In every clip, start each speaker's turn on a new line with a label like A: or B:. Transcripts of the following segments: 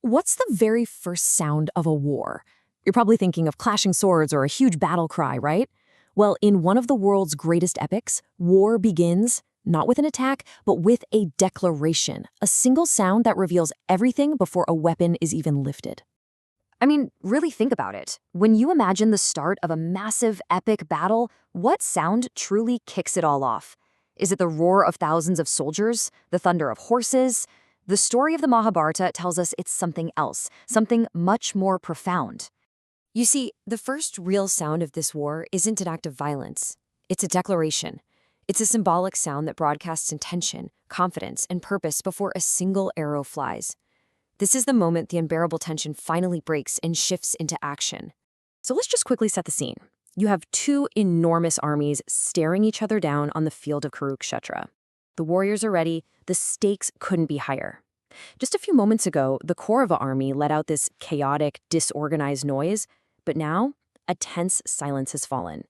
A: What's the very first sound of a war? You're probably thinking of clashing swords or a huge battle cry, right? Well, in one of the world's greatest epics, war begins not with an attack, but with a declaration, a single sound that reveals everything before a weapon is even lifted.
B: I mean, really think about it. When you imagine the start of a massive, epic battle, what sound truly kicks it all off? Is it the roar of thousands of soldiers? The thunder of horses? The story of the Mahabharata tells us it's something else, something much more profound.
A: You see, the first real sound of this war isn't an act of violence. It's a declaration. It's a symbolic sound that broadcasts intention, confidence, and purpose before a single arrow flies. This is the moment the unbearable tension finally breaks and shifts into action. So let's just quickly set the scene. You have two enormous armies staring each other down on the field of Kurukshetra. The warriors are ready. The stakes couldn't be higher. Just a few moments ago, the Kaurava army let out this chaotic, disorganized noise, but now a tense silence has fallen.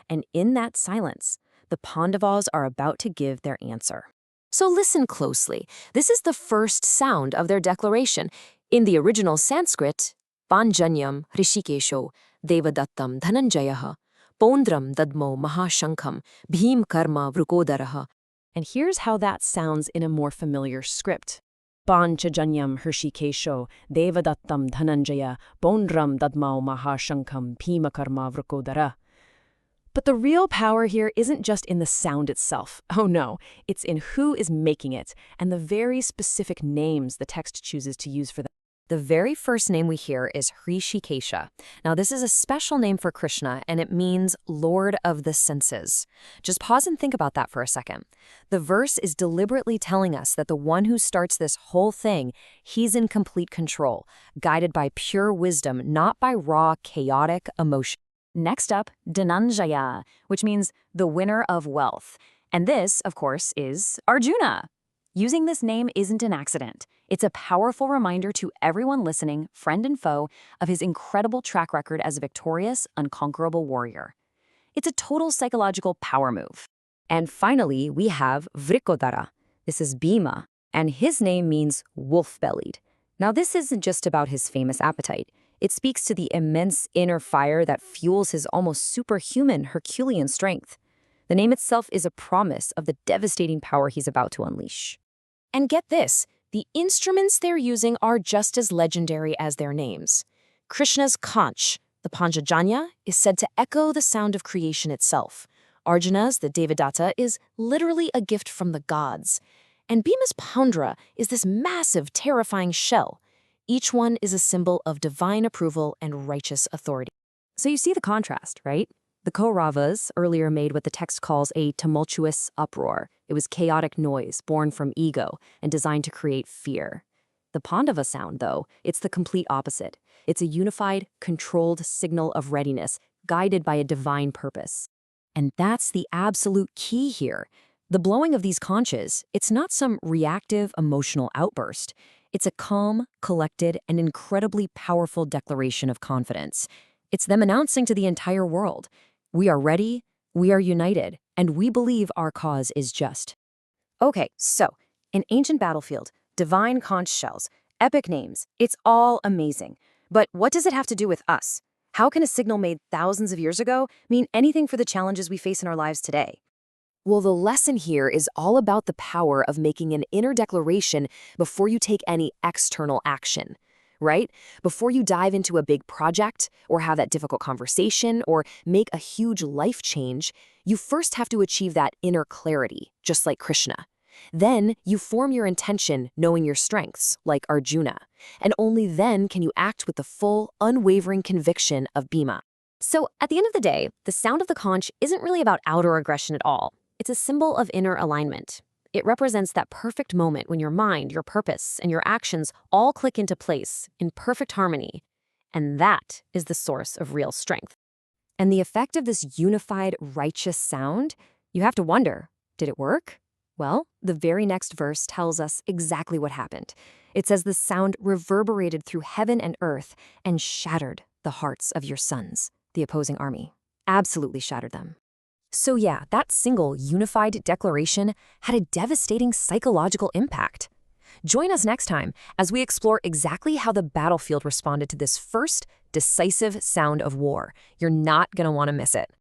A: And in that silence, the Pandavas are about to give their answer. So listen closely. This is the first sound of their declaration. In the original Sanskrit, pāñcajanyaṁ, hṛṣīkeśo, devadattaṁ, dhanañjayaḥ, pauṇḍraṁ, dadhmau, mahāśaṅkhaṁ, bhīmakarmā, vṛkodaraḥ. And here's how that sounds in a more familiar script. Pāñcajanyaṁ, hṛṣīkeśo, devadattaṁ, dhanañjayaḥ, pauṇḍraṁ, dadhmau, mahāśaṅkhaṁ, bhīmakarmā, vṛkodaraḥ. But the real power here isn't just in the sound itself. Oh no, it's in who is making it and the very specific names the text chooses to use for them. The very first name we hear is hṛṣīkeśo. Now this is a special name for Krishna and it means Lord of the senses. Just pause and think about that for a second. The verse is deliberately telling us that the one who starts this whole thing, he's in complete control, guided by pure wisdom, not by raw, chaotic emotion. Next up, dhanañjayaḥ, which means the winner of wealth. And this, of course, is Arjuna. Using this name isn't an accident. It's a powerful reminder to everyone listening, friend and foe, of his incredible track record as a victorious, unconquerable warrior. It's a total psychological power move. And finally, we have vṛkodaraḥ. This is Bhima, and his name means wolf-bellied. Now, this isn't just about his famous appetite. It speaks to the immense inner fire that fuels his almost superhuman Herculean strength. The name itself is a promise of the devastating power he's about to unleash. And get this, the instruments they're using are just as legendary as their names. Krishna's conch, the pāñcajanyaṁ, is said to echo the sound of creation itself. Arjuna's, the devadattaṁ, is literally a gift from the gods. And Bhima's pauṇḍraṁ is this massive, terrifying shell. Each one is a symbol of divine approval and righteous authority. So you see the contrast, right? The Kauravas, earlier made what the text calls a tumultuous uproar. It was chaotic noise born from ego and designed to create fear. The Pandava sound, though, it's the complete opposite. It's a unified, controlled signal of readiness, guided by a divine purpose. And that's the absolute key here. The blowing of these conches, it's not some reactive, emotional outburst. It's a calm, collected, and incredibly powerful declaration of confidence. It's them announcing to the entire world, we are ready, we are united, and we believe our cause is just. Okay, so, an ancient battlefield, divine conch shells, epic names, it's all amazing. But what does it have to do with us? How can a signal made thousands of years ago mean anything for the challenges we face in our lives today? Well, the lesson here is all about the power of making an inner declaration before you take any external action, right? Before you dive into a big project or have that difficult conversation or make a huge life change, you first have to achieve that inner clarity, just like Krishna. Then you form your intention knowing your strengths, like Arjuna. And only then can you act with the full, unwavering conviction of Bhima. So at the end of the day, the sound of the conch isn't really about outer aggression at all. It's a symbol of inner alignment. It represents that perfect moment when your mind, your purpose, and your actions all click into place in perfect harmony. And that is the source of real strength. And the effect of this unified, righteous sound, you have to wonder, did it work? Well, the very next verse tells us exactly what happened. It says the sound reverberated through heaven and earth and shattered the hearts of your sons, the opposing army. Absolutely shattered them. So yeah, that single unified declaration had a devastating psychological impact. Join us next time as we explore exactly how the battlefield responded to this first decisive sound of war. You're not going to want to miss it.